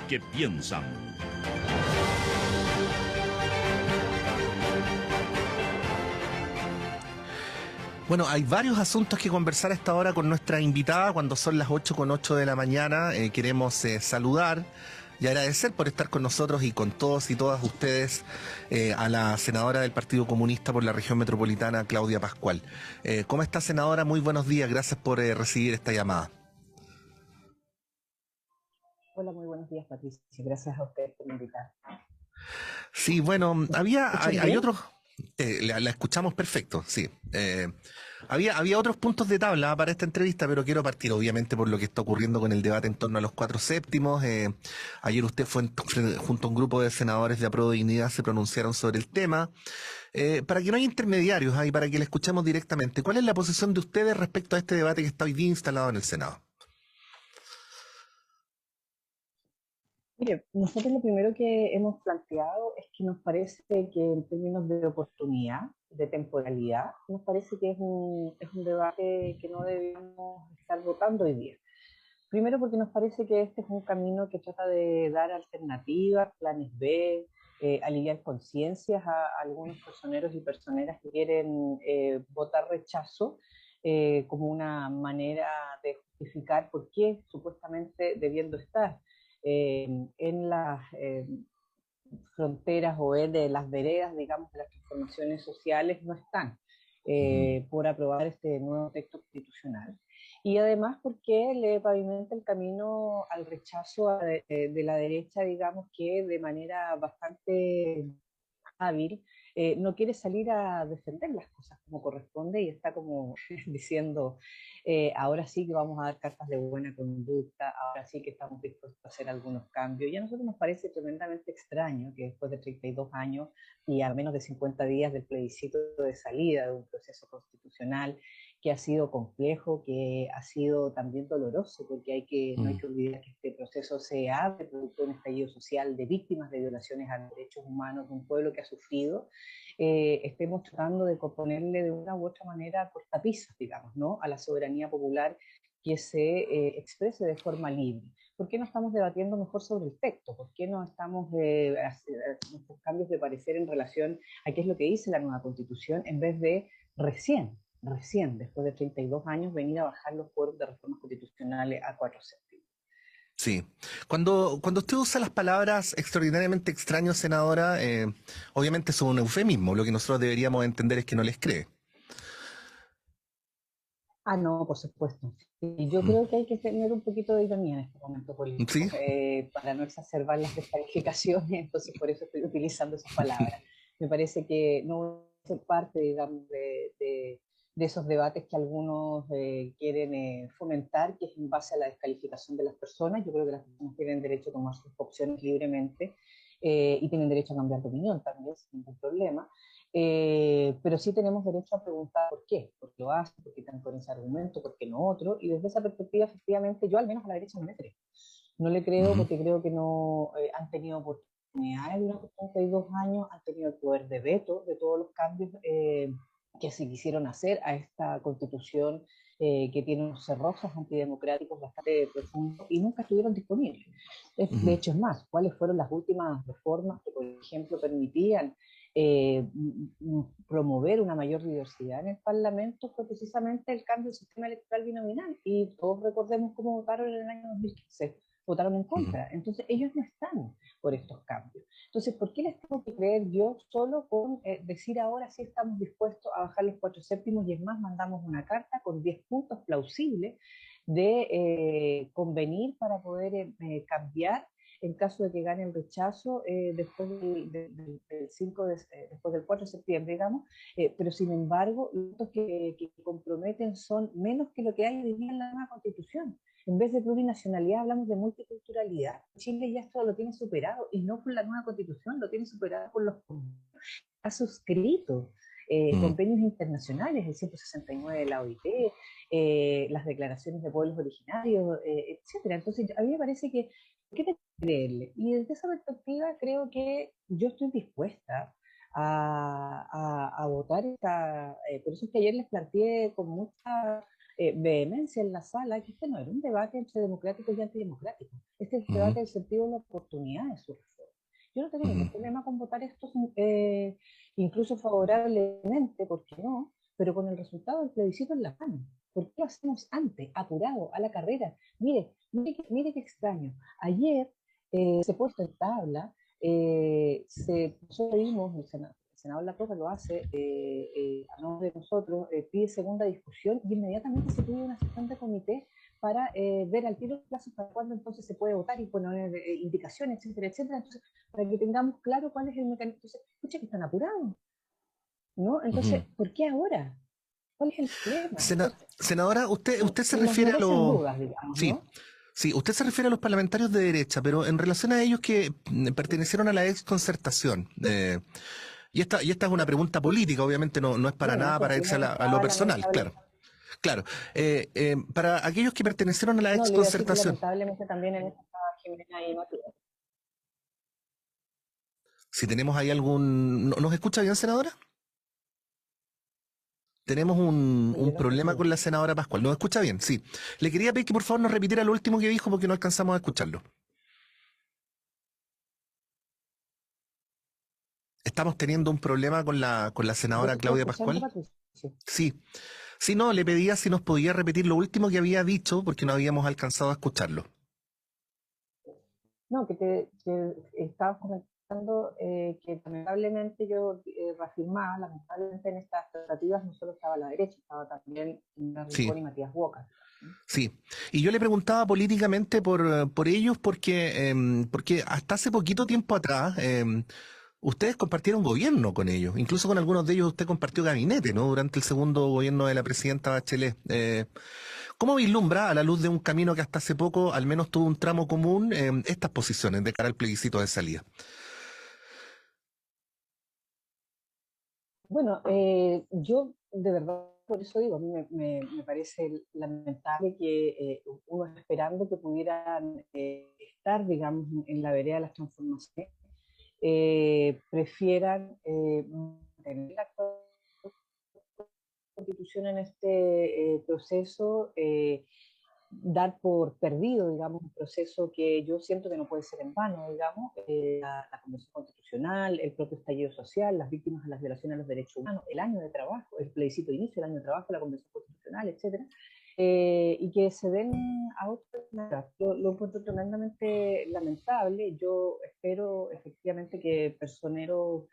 que piensan. Bueno, hay varios asuntos que conversar a esta hora con nuestra invitada. Cuando son las 8:08 de la mañana, queremos saludar y agradecer por estar con nosotros y con todos y todas ustedes a la senadora del Partido Comunista por la región metropolitana, Claudia Pascual. ¿Cómo está, senadora? Muy buenos días, gracias por recibir esta llamada. Hola, muy buenos días, Patricia. Gracias a ustedes por invitar. Sí, bueno, hay ¿Bien? otros, la escuchamos perfecto, sí. Había otros puntos de tabla para esta entrevista, pero quiero partir obviamente por lo que está ocurriendo con el debate en torno a los 4/7. Ayer usted junto a un grupo de senadores de Apruebo Dignidad se pronunciaron sobre el tema. Para que no haya intermediarios y para que le escuchemos directamente, ¿cuál es la posición de ustedes respecto a este debate que está hoy día instalado en el Senado? Mire, nosotros lo primero que hemos planteado es que nos parece que en términos de oportunidad, de temporalidad, nos parece que es un debate que no debemos estar votando hoy día. Primero porque nos parece que este es un camino que trata de dar alternativas, planes B, aliviar conciencias a algunos personeros y personeras que quieren votar rechazo como una manera de justificar por qué supuestamente debiendo estar en las fronteras o de las veredas, digamos, de las transformaciones sociales no están por aprobar este nuevo texto constitucional. Y además porque le pavimenta el camino al rechazo de la derecha, digamos, que de manera bastante hábil, no quiere salir a defender las cosas como corresponde y está como diciendo, ahora sí que vamos a dar cartas de buena conducta, ahora sí que estamos dispuestos a hacer algunos cambios. Y a nosotros nos parece tremendamente extraño que después de 32 años y a menos de 50 días del plebiscito de salida de un proceso constitucional que ha sido complejo, que ha sido también doloroso, porque no hay que olvidar que este proceso se abre producto de un estallido social de víctimas de violaciones a los derechos humanos de un pueblo que ha sufrido, estemos tratando de ponerle de una u otra manera cortapisas, digamos, ¿no?, a la soberanía popular que se exprese de forma libre. ¿Por qué no estamos debatiendo mejor sobre el texto? ¿Por qué no estamos haciendo cambios de parecer en relación a qué es lo que dice la nueva Constitución en vez de recién, después de 32 años, venir a bajar los cuerpos de reformas constitucionales a 4/7? Sí. Cuando usted usa las palabras extraordinariamente extraño, senadora, obviamente es un eufemismo. Lo que nosotros deberíamos entender es que no les cree. Ah, no, por supuesto. Y yo creo que hay que tener un poquito de ironía en este momento ¿Sí? político para no exacerbar las descalificaciones, entonces por eso estoy utilizando esas palabras. Me parece que no es parte, digamos, de esos debates que algunos quieren fomentar, que es en base a la descalificación de las personas. Yo creo que las personas tienen derecho a tomar sus opciones libremente y tienen derecho a cambiar de opinión también, sin ningún problema. Pero sí tenemos derecho a preguntar por qué lo hace, por qué están con ese argumento, por qué no otro, y desde esa perspectiva, efectivamente, yo al menos a la derecha no le creo. No le creo Ujú. porque creo que no han tenido oportunidades durante 32 años, han tenido el poder de veto de todos los cambios que se quisieron hacer a esta constitución que tiene unos cerrojos antidemocráticos bastante profundos y nunca estuvieron disponibles. De Ujú. hecho, es más, ¿cuáles fueron las últimas reformas que, por ejemplo, permitían promover una mayor diversidad en el Parlamento? Fue precisamente el cambio del sistema electoral binominal y todos recordemos cómo votaron en el año 2015, votaron en Ujú. contra. Entonces ellos no están por estos cambios. Entonces, ¿por qué les tengo que creer yo solo con decir ahora sí estamos dispuestos a bajar los 4/7 y es más, mandamos una carta con 10 puntos plausibles de convenir para poder cambiar en caso de que gane el rechazo después del 5 después del 4 de septiembre, digamos, pero sin embargo, los votos que comprometen son menos que lo que hay hoy día en la nueva Constitución. En vez de plurinacionalidad hablamos de multiculturalidad. Chile ya esto lo tiene superado y no con la nueva Constitución, lo tiene superado con los ha suscrito Ujú. convenios internacionales, el 169 de la OIT, las declaraciones de pueblos originarios, etcétera. Entonces, a mí me parece que, ¿qué te creerle? Y desde esa perspectiva, creo que yo estoy dispuesta a votar esta. Por eso es que ayer les planteé con mucha vehemencia en la sala que este no era un debate entre democráticos y antidemocráticos. Este es el Ujú, debate del sentido de la oportunidad de su reforma. Yo no tengo ujú, ningún problema con votar esto, incluso favorablemente, ¿por qué no? Pero con el resultado del plebiscito en la mano. ¿Por qué lo hacemos antes, apurado, a la carrera? Mire qué extraño. Ayer se ha puesto en tabla, nosotros vimos, el senador Lacroix lo hace a nombre de nosotros, pide segunda discusión y inmediatamente se pide una sesión de comité para ver al tiro los plazos para cuándo entonces se puede votar y poner indicaciones, etcétera, etcétera. Entonces, para que tengamos claro cuál es el mecanismo. Entonces, escucha que están apurados, ¿no? Entonces, ujú. ¿por qué ahora? ¿Cuál es el problema? Entonces, Senadora, usted se nos refiere a merecen los... dudas, digamos, Sí, ¿no? sí, usted se refiere a los parlamentarios de derecha, pero en relación a ellos que pertenecieron a la ex concertación. Y esta es una pregunta política, obviamente no es para Bueno, nada eso para sí irse me a lo gustaba, personal, lamentable. claro. Claro. Para aquellos que pertenecieron a la No, ex le iba a decir que concertación, lamentablemente también en esta estaba Jimena y Matías. si tenemos ahí algún... ¿Nos escucha bien, senadora? Tenemos Yo un lo escucho problema bien. con la senadora Pascual. ¿Nos escucha bien? Sí. Le quería pedir que por favor nos repitiera lo último que dijo porque no alcanzamos a escucharlo. Estamos teniendo un problema con la Yo senadora te estoy Claudia escuchando, Pascual. Patricio. Sí. Sí, no, le pedía si nos podía repetir lo último que había dicho porque no habíamos alcanzado a escucharlo. No, que estabas comentando que lamentablemente yo reafirmaba, lamentablemente en estas tratativas no solo estaba la derecha, estaba también Jimena Sí, Rincón y Matías Boca, ¿no? sí. Y yo le preguntaba políticamente por ellos porque hasta hace poquito tiempo atrás ustedes compartieron gobierno con ellos. Incluso con algunos de ellos usted compartió gabinete, ¿no? Durante el segundo gobierno de la presidenta Bachelet. ¿Cómo vislumbra, a la luz de un camino que hasta hace poco al menos tuvo un tramo común, estas posiciones de cara al plebiscito de salida? Bueno, yo de verdad, por eso digo, a mí me parece lamentable que uno esperando que pudieran estar, digamos, en la vereda de las transformaciones, prefieran mantener la actual constitución en este proceso, dar por perdido, digamos, un proceso que yo siento que no puede ser en vano, digamos, la Convención Constitucional, el propio estallido social, las víctimas de las violaciones a los derechos humanos, el año de trabajo, el plebiscito de inicio, el año de trabajo, la Convención Constitucional, etcétera, y que se den a otras maneras. Yo lo encuentro tremendamente lamentable. Yo espero efectivamente que personeros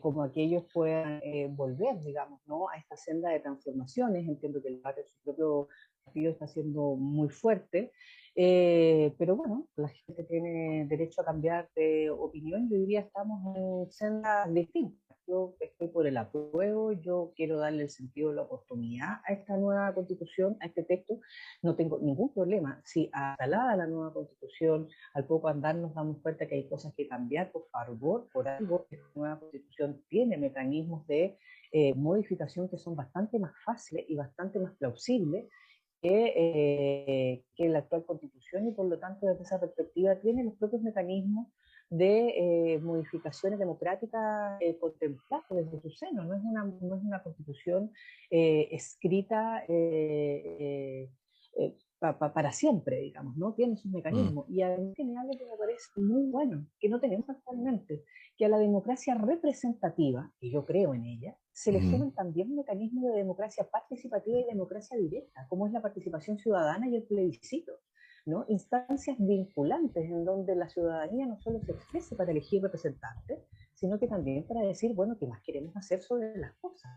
como aquellos puedan volver, digamos, ¿no? A esta senda de transformaciones. Entiendo que el debate de su propio partido está siendo muy fuerte, pero bueno, la gente tiene derecho a cambiar de opinión y hoy día estamos en sendas distintas. Yo estoy por el apruebo, yo quiero darle el sentido de la oportunidad a esta nueva constitución, a este texto. No tengo ningún problema. Si atalada la nueva constitución, al poco andar nos damos cuenta que hay cosas que cambiar, por favor, por algo, esta nueva constitución tiene mecanismos de modificación que son bastante más fáciles y bastante más plausibles que la actual constitución y por lo tanto desde esa perspectiva tiene los propios mecanismos de modificaciones democráticas contempladas desde su seno. No es una constitución escrita para siempre, digamos, ¿no? Tiene sus Mm, mecanismos. Y además tiene algo que me parece muy bueno, que no tenemos actualmente, que a la democracia representativa, y yo creo en ella, se le mm, suman también mecanismos de democracia participativa y democracia directa, como es la participación ciudadana y el plebiscito, ¿no? Instancias vinculantes en donde la ciudadanía no solo se exprese para elegir representantes, sino que también para decir, bueno, ¿qué más queremos hacer sobre las cosas?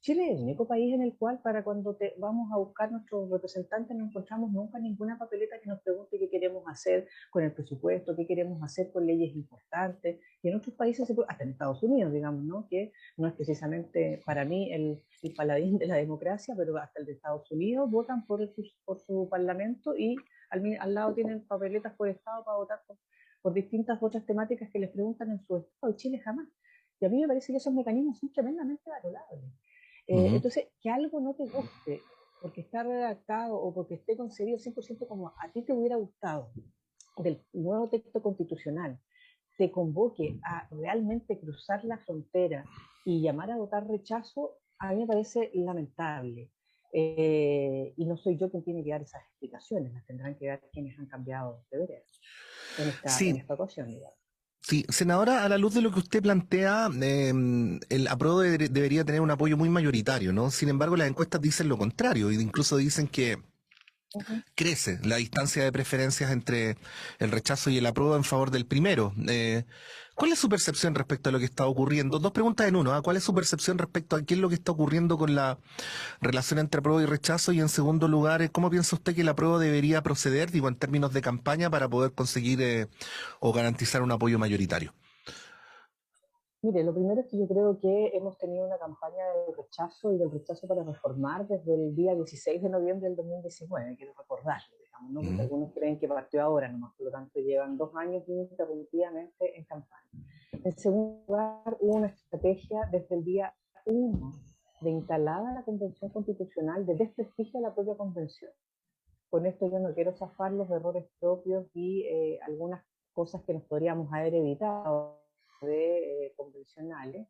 Chile es el único país en el cual para cuando vamos a buscar nuestros representantes no encontramos nunca ninguna papeleta que nos pregunte qué queremos hacer con el presupuesto, qué queremos hacer con leyes importantes. Y en otros países, hasta en Estados Unidos, digamos, ¿no? Que no es precisamente para mí el paladín de la democracia, pero hasta el de Estados Unidos votan por su parlamento y al lado tienen papeletas por estado para votar por distintas otras temáticas que les preguntan en su estado. Y Chile jamás. Y a mí me parece que esos mecanismos son tremendamente valorables. ujú, Entonces, que algo no te guste porque está redactado o porque esté concebido 100% como a ti te hubiera gustado del nuevo texto constitucional, te convoque a realmente cruzar la frontera y llamar a votar rechazo, a mí me parece lamentable. y no soy yo quien tiene que dar esas explicaciones, las tendrán que dar quienes han cambiado de vereda en Sí, esta ocasión, digamos. sí, senadora, a la luz de lo que usted plantea, el apruebo debería tener un apoyo muy mayoritario, ¿no? Sin embargo, las encuestas dicen lo contrario, e incluso dicen que Ujú. crece la distancia de preferencias entre el rechazo y el apruebo en favor del primero. ¿Cuál es su percepción respecto a lo que está ocurriendo? Dos preguntas en uno, ¿ah? ¿Cuál es su percepción respecto a qué es lo que está ocurriendo con la relación entre apruebo y rechazo? Y en segundo lugar, ¿cómo piensa usted que el apruebo debería proceder, digo, en términos de campaña para poder conseguir o garantizar un apoyo mayoritario? Mire, lo primero es que yo creo que hemos tenido una campaña de rechazo y del rechazo para reformar desde el día 16 de noviembre del 2019, quiero recordarlo, digamos, ¿no? Porque Ujú, algunos creen que partió ahora nomás, por lo tanto llevan 2 años ininterrumpidamente en campaña. En segundo lugar, hubo una estrategia desde el día 1 de instalada la Convención Constitucional de desprestigio de la propia Convención. Con esto yo no quiero zafar los errores propios y algunas cosas que nos podríamos haber evitado de convencionales,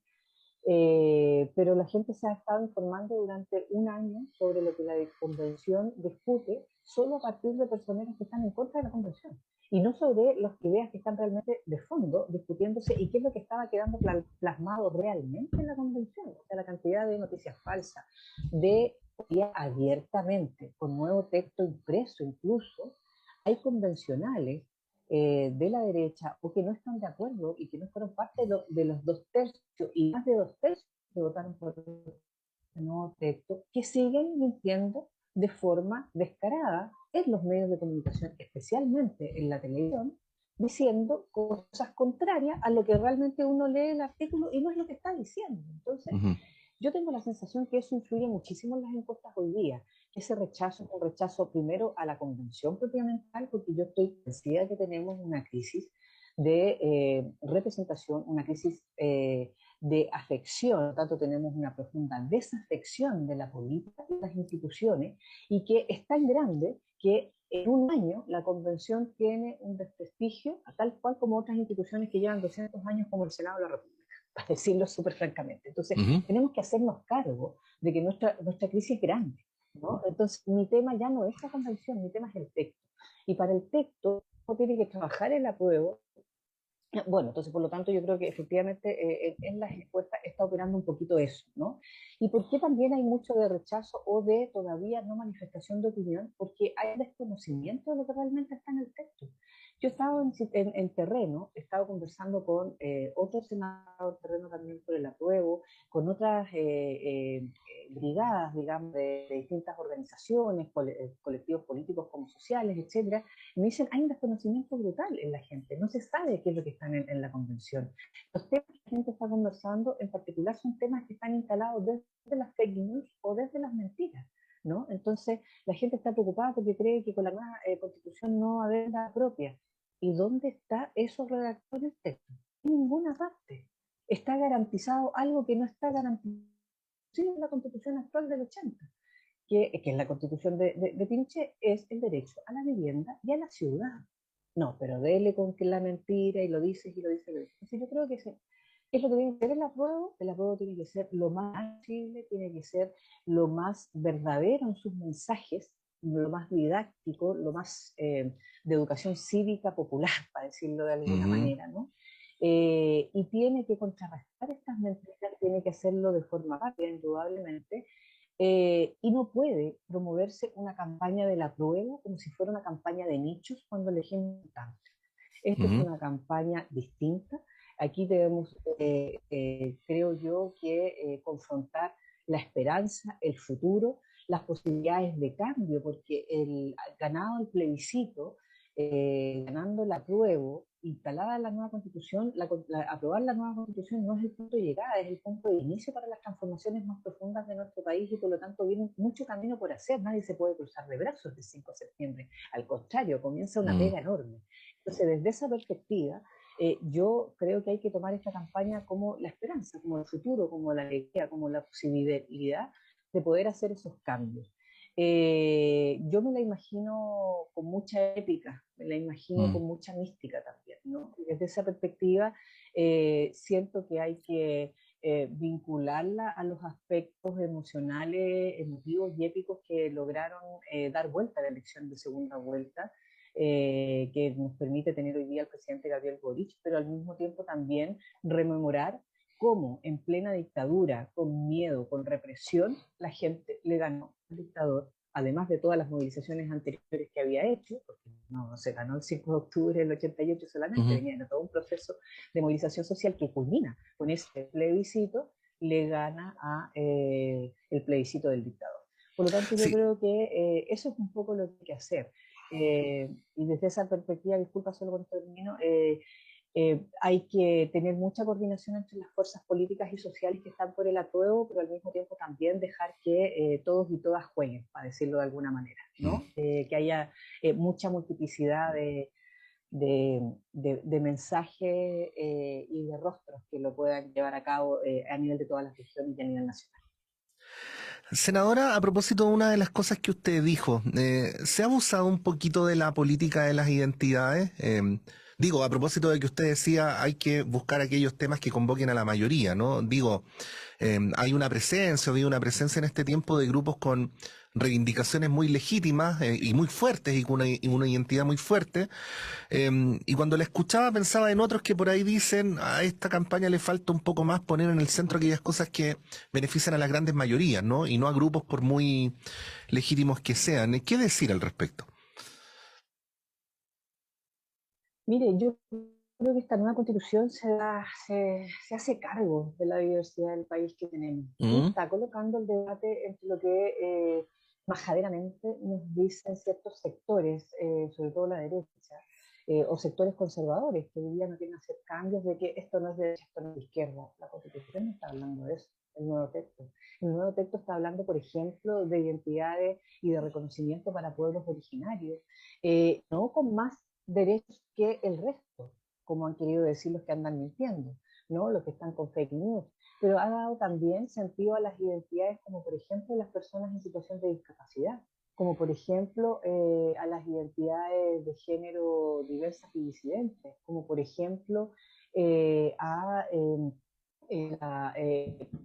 pero la gente se ha estado informando durante un año sobre lo que la convención discute solo a partir de personeros que están en contra de la convención y no sobre las ideas que están realmente de fondo discutiéndose y qué es lo que estaba quedando plasmado realmente en la convención, o sea, la cantidad de noticias falsas, de abiertamente, con nuevo texto impreso incluso, hay convencionales de la derecha o que no están de acuerdo y que no fueron parte de los 2 tercios y más de 2 tercios que votaron por el nuevo texto, que siguen mintiendo de forma descarada en los medios de comunicación, especialmente en la televisión, diciendo cosas contrarias a lo que realmente uno lee el artículo y no es lo que está diciendo. Entonces, ujú, yo tengo la sensación que eso influye muchísimo en las encuestas hoy día. Ese rechazo es un rechazo primero a la convención propiamente tal, porque yo estoy convencida que tenemos una crisis de representación, una crisis de afección, tanto tenemos una profunda desafección de la política y las instituciones, y que es tan grande que en un año la convención tiene un desprestigio, a tal cual como otras instituciones que llevan 200 años como el Senado de la República, para decirlo súper francamente. Entonces, ujú, tenemos que hacernos cargo de que nuestra crisis es grande, ¿no? Entonces, mi tema ya no es la convención, mi tema es el texto. Y para el texto, uno tiene que trabajar el apruebo. Bueno, entonces, por lo tanto, yo creo que efectivamente en las encuestas está operando un poquito eso, ¿no? ¿Y por qué también hay mucho de rechazo o de todavía no manifestación de opinión? Porque hay desconocimiento de lo que realmente está en el texto. Yo he estado en terreno, he estado conversando con otros senadores de terreno también por el apruebo, con otras brigadas, digamos, de distintas organizaciones, colectivos políticos como sociales, etcétera, y me dicen, hay un desconocimiento brutal en la gente, no se sabe qué es lo que está en la convención. Los temas que la gente está conversando en particular son temas que están instalados desde las fake news o desde las mentiras, ¿no? Entonces la gente está preocupada porque cree que con la nueva constitución no va a haber la propia. ¿Y dónde está eso redactado en el texto? En ninguna parte. Está garantizado algo que no está garantizado en la constitución actual del 80, que es la constitución de Pinochet, es el derecho a la vivienda y a la ciudad. No, pero dele con que la mentira y lo dices y lo dices. Entonces yo creo que es lo que tiene que ser el apruebo tiene que ser lo más posible, tiene que ser lo más verdadero en sus mensajes, lo más didáctico, lo más de educación cívica popular, para decirlo de alguna ujú, manera, ¿no? Y tiene que contrarrestar estas mentiras, tiene que hacerlo de forma rápida, indudablemente, y no puede promoverse una campaña de la prueba como si fuera una campaña de nichos cuando elegimos tanto. Esta es ujú, una campaña distinta. Aquí debemos, creo yo, que confrontar la esperanza, el futuro, las posibilidades de cambio, porque ganado el plebiscito, ganando la apruebo, instalada la nueva constitución, aprobar la nueva constitución no es el punto de llegada, es el punto de inicio para las transformaciones más profundas de nuestro país y por lo tanto viene mucho camino por hacer, nadie se puede cruzar de brazos el 5 de septiembre, al contrario, comienza una mm, pega enorme. Entonces, desde esa perspectiva, yo creo que hay que tomar esta campaña como la esperanza, como el futuro, como la alegría, como la posibilidad de poder hacer esos cambios. Yo me la imagino con mucha épica, me la imagino mm, con mucha mística también, ¿no? Y desde esa perspectiva, siento que hay que vincularla a los aspectos emocionales, emotivos y épicos que lograron dar vuelta a la elección de segunda vuelta, que nos permite tener hoy día al presidente Gabriel Boric, pero al mismo tiempo también rememorar cómo en plena dictadura, con miedo, con represión, la gente le ganó al dictador, además de todas las movilizaciones anteriores que había hecho, porque no se ganó el 5 de octubre del 88 solamente, venía de todo un proceso de movilización social que culmina con este plebiscito, le gana a el plebiscito del dictador. Por lo tanto, yo Sí, creo que eso es un poco lo que hay que hacer. Y desde esa perspectiva, disculpa solo con este término, hay que tener mucha coordinación entre las fuerzas políticas y sociales que están por el apruebo, pero al mismo tiempo también dejar que todos y todas jueguen, para decirlo de alguna manera, ¿no? Que haya mucha multiplicidad de mensajes y de rostros que lo puedan llevar a cabo a nivel de todas las regiones y a nivel nacional. senadora, a propósito de una de las cosas que usted dijo, ¿se ha abusado un poquito de la política de las identidades? Digo, a propósito de que usted decía, hay que buscar aquellos temas que convoquen a la mayoría, ¿no? Digo, hay una presencia, había una presencia en este tiempo de grupos con reivindicaciones muy legítimas y muy fuertes y una identidad muy fuerte. Y cuando la escuchaba pensaba en otros que por ahí dicen, a esta campaña le falta un poco más poner en el centro aquellas cosas que benefician a las grandes mayorías, ¿no? Y no a grupos por muy legítimos que sean. ¿Qué decir al respecto? Mire, yo creo que esta nueva constitución se hace cargo de la diversidad del país que tenemos y Mm, está colocando el debate entre lo que majaderamente nos dicen ciertos sectores, sobre todo la derecha, o sectores conservadores que hoy día no quieren hacer cambios de que esto no es de derecha, esto no es de izquierda. La constitución no está hablando de eso, el nuevo texto. El nuevo texto está hablando, por ejemplo, de identidades y de reconocimiento para pueblos originarios, no con más derechos que el resto, como han querido decir los que andan mintiendo, ¿no? Los que están con fake news, pero ha dado también sentido a las identidades como por ejemplo las personas en situación de discapacidad, como por ejemplo a las identidades de género diversas y disidentes, como por ejemplo a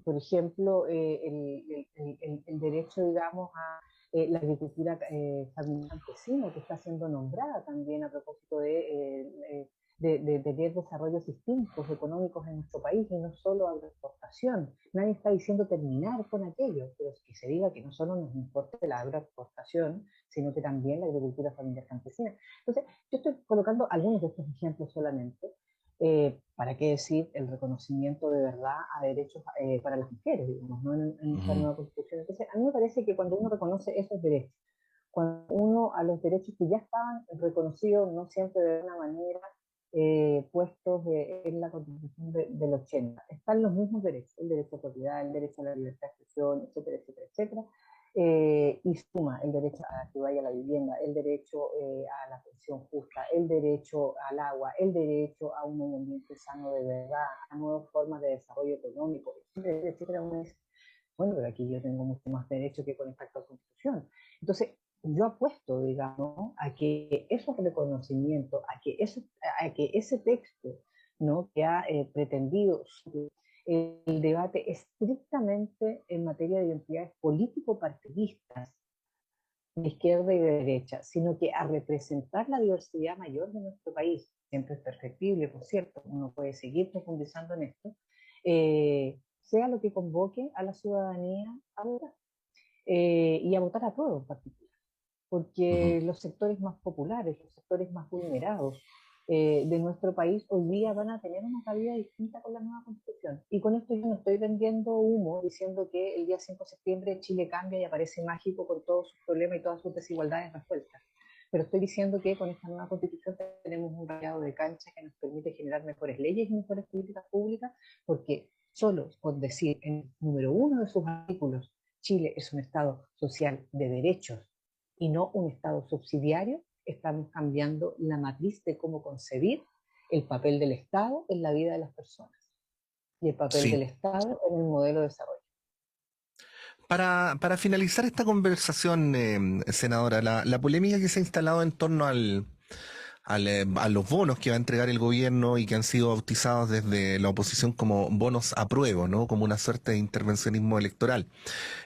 por ejemplo, el derecho, digamos, a la agricultura familiar campesina, que está siendo nombrada también a propósito de tener desarrollos distintos económicos en nuestro país y no solo a la exportación. Nadie está diciendo terminar con aquello, pero que se diga que no solo nos importa la agroexportación, sino que también la agricultura familiar campesina. Entonces, yo estoy colocando algunos de estos ejemplos solamente, ¿para qué decir el reconocimiento de verdad a derechos para las mujeres, digamos, ¿no? En esta mm. nueva constitución? Entonces, a mí me parece que cuando uno reconoce esos derechos, cuando uno a los derechos que ya estaban reconocidos, no siempre de una manera puestos en la constitución del 80, están los mismos derechos, el derecho a propiedad, el derecho a la libertad de expresión, etcétera, etcétera, etcétera, y suma el derecho a que vaya a la vivienda, el derecho a la pensión justa, el derecho al agua, el derecho a un medio ambiente sano de verdad, a nuevas formas de desarrollo económico, etcétera, etcétera. Bueno, pero aquí yo tengo mucho más derecho que con esta actual constitución. Entonces, yo apuesto, digamos, a que esos reconocimientos, a que ese texto, ¿no? Que ha pretendido el debate estrictamente en materia de identidades político-partidistas, de izquierda y de derecha, sino que a representar la diversidad mayor de nuestro país, siempre es perfectible, por cierto, uno puede seguir profundizando en esto, sea lo que convoque a la ciudadanía a votar, y a votar a todo en particular, Ujú. porque los sectores más populares, los sectores más vulnerados de nuestro país hoy día van a tener una cabida distinta con la nueva constitución. Y con esto yo no estoy vendiendo humo diciendo que el día 5 de septiembre Chile cambia y aparece mágico con todos sus problemas y todas sus desigualdades resueltas. Pero estoy diciendo que con esta nueva constitución tenemos un rayado de cancha que nos permite generar mejores leyes y mejores políticas públicas, porque solo con decir en el número uno de sus artículos Chile es un Estado social de derechos y no un Estado subsidiario, estamos cambiando la matriz de cómo concebir el papel del Estado en la vida de las personas y el papel Sí. del Estado en el modelo de desarrollo. Para finalizar esta conversación, senadora, la polémica que se ha instalado en torno a los bonos que va a entregar el gobierno y que han sido bautizados desde la oposición como bonos a prueba, ¿no? Como una suerte de intervencionismo electoral.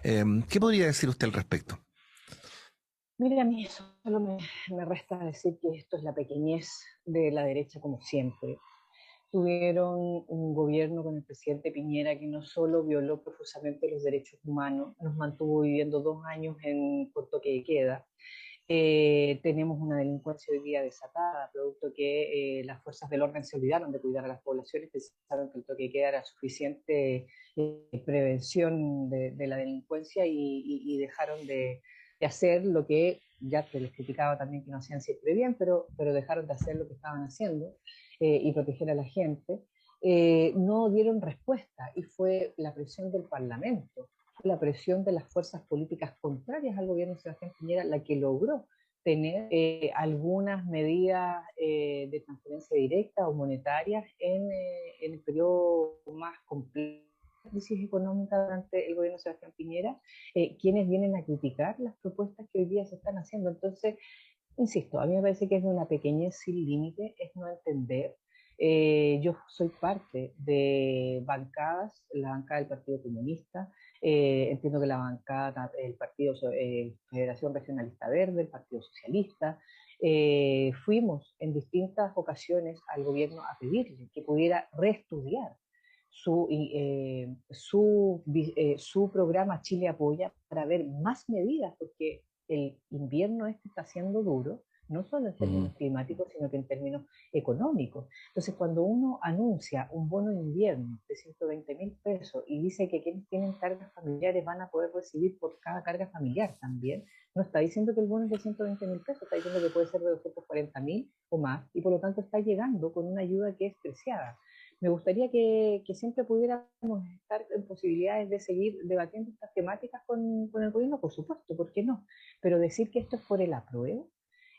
¿Qué podría decir usted al respecto? Mire, a mí solo me resta decir que esto es la pequeñez de la derecha como siempre. Tuvieron un gobierno con el presidente Piñera que no solo violó profusamente los derechos humanos, nos mantuvo viviendo 2 años por toque de queda. Tenemos una delincuencia hoy día desatada, producto que las fuerzas del orden se olvidaron de cuidar a las poblaciones, pensaron que el toque de queda era suficiente prevención de la delincuencia y dejaron de hacer lo que ya se les criticaba también que no hacían siempre bien, pero dejaron de hacer lo que estaban haciendo y proteger a la gente. No dieron respuesta y fue la presión del Parlamento, la presión de las fuerzas políticas contrarias al gobierno de Sebastián Piñera la que logró tener algunas medidas de transferencia directa o monetarias en el periodo más complejo de la crisis económica durante el gobierno de Sebastián Piñera, quienes vienen a criticar las propuestas que hoy día se están haciendo. Entonces, insisto, a mí me parece que es de una pequeñez sin límite, es no entender. Yo soy parte de bancadas, la bancada del Partido Comunista, entiendo que la bancada, el Partido Federación Regionalista Verde, el Partido Socialista, fuimos en distintas ocasiones al gobierno a pedirle que pudiera reestudiar su programa Chile Apoya para ver más medidas, porque el invierno este está siendo duro, no solo en términos climáticos, sino que en términos económicos. Entonces, cuando uno anuncia un bono de invierno de 120.000 pesos y dice que quienes tienen cargas familiares van a poder recibir por cada carga familiar también, no está diciendo que el bono es de 120.000 pesos, está diciendo que puede ser de 240.000 o más, y por lo tanto está llegando con una ayuda que es preciada. Me gustaría que siempre pudiéramos estar en posibilidades de seguir debatiendo estas temáticas con el gobierno, por supuesto, ¿por qué no? Pero decir que esto es por el apruebo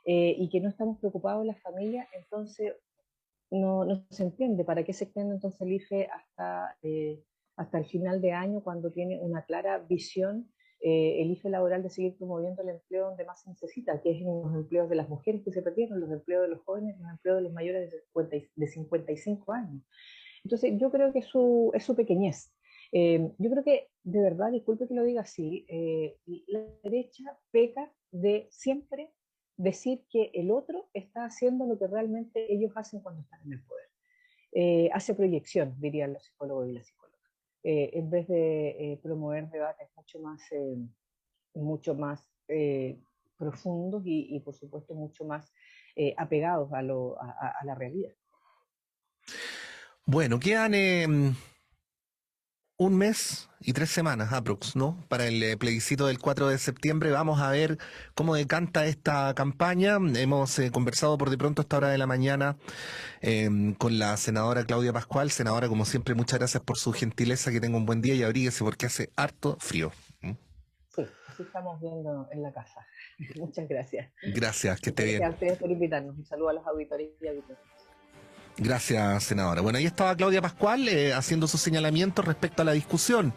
y que no estamos preocupados en las familias, entonces no se entiende para qué se extiende entonces el IFE hasta el final de año, cuando tiene una clara visión el IFE laboral de seguir promoviendo el empleo donde más se necesita, que es en los empleos de las mujeres que se perdieron, los empleos de los jóvenes, los empleos de los mayores de 55 años. Entonces, yo creo que es su pequeñez. Yo creo que, de verdad, disculpe que lo diga así, la derecha peca de siempre decir que el otro está haciendo lo que realmente ellos hacen cuando están en el poder. Hace proyección, dirían los psicólogos y las psicólogas, en vez de promover debates mucho más profundos y, por supuesto, mucho más apegados a la realidad. Bueno, quedan un mes y 3 semanas aprox, ¿no? Para el plebiscito del 4 de septiembre. Vamos a ver cómo decanta esta campaña. Hemos conversado por de pronto a esta hora de la mañana con la senadora Claudia Pascual. Senadora, como siempre, muchas gracias por su gentileza. Que tenga un buen día y abríguese porque hace harto frío. Sí, así estamos viendo en la casa. Muchas gracias. Gracias, que esté bien. Gracias a ustedes por invitarnos. Un saludo a los auditores y auditores. Gracias, senadora. Bueno, ahí estaba Claudia Pascual haciendo sus señalamientos respecto a la discusión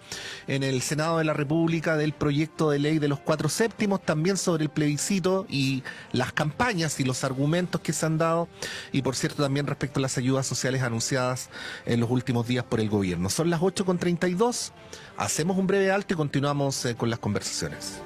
en el Senado de la República del proyecto de ley de los 4/7, también sobre el plebiscito y las campañas y los argumentos que se han dado, y por cierto también respecto a las ayudas sociales anunciadas en los últimos días por el gobierno. Son las 8:32, hacemos un breve alto y continuamos con las conversaciones.